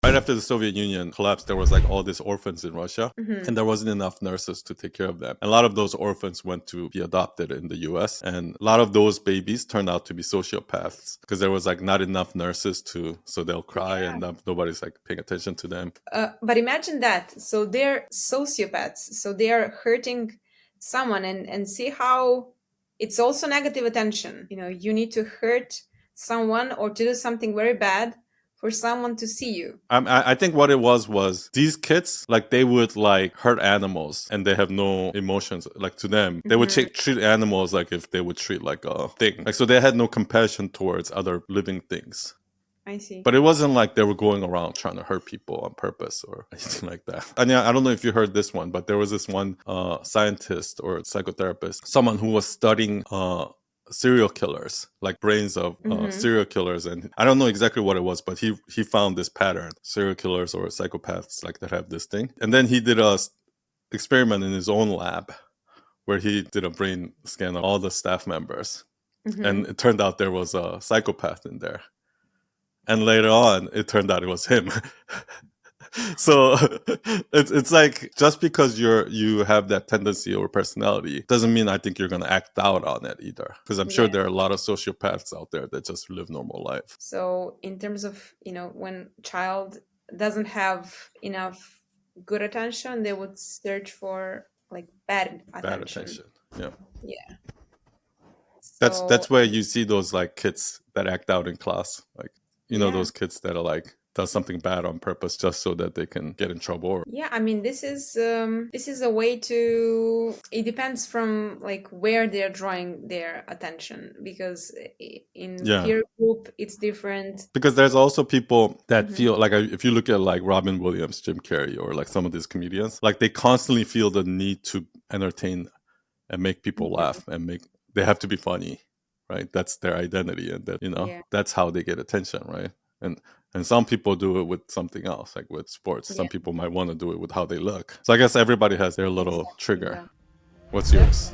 Right after the Soviet Union collapsed, there was like all these orphans in Russia, Mm-hmm. and there wasn't enough nurses to take care of them. A lot of those orphans went to be adopted in the US, and a lot of those babies turned out to be sociopaths because there was like not enough nurses so they'll cry Yeah. and nobody's like paying attention to them. But imagine that. So they're sociopaths. So they are hurting someone, and see how it's also negative attention. You know, you need to hurt someone or to do something very bad for someone to see you. I think what it was these kids, like they would like hurt animals and they have no emotions. Like to them, they would treat animals like if they would treat like a thing. Like so they had no compassion towards other living things. I see. But it wasn't like they were going around trying to hurt people on purpose or anything like that. And yeah, I don't know if you heard this one, but there was this one scientist or psychotherapist, someone who was studying serial killers, like brains of serial killers. And I don't know exactly what it was, but he found this pattern, serial killers or psychopaths like that have this thing. And then he did a experiment in his own lab where he did a brain scan of all the staff members. And it turned out there was a psychopath in there. And later on, it turned out it was him. So it's like just because you have that tendency or personality doesn't mean I think you're going to act out on it either. Because I'm sure there are a lot of sociopaths out there that just live normal life. So in terms of, when child doesn't have enough good attention, they would search for like bad attention. Yeah. Yeah. That's where you see those like kids that act out in class. Like, those kids that are like, does something bad on purpose just so that they can get in trouble. Yeah, I mean, this is a way to. It depends from like where they're drawing their attention, because in peer group it's different. Because there's also people that feel like, if you look at like Robin Williams, Jim Carrey, or like some of these comedians, like they constantly feel the need to entertain and make people laugh and they have to be funny, right? That's their identity, and that that's how they get attention, right? And some people do it with something else, like with sports. Some people might want to do it with how they look. So I guess everybody has their little trigger. What's yours?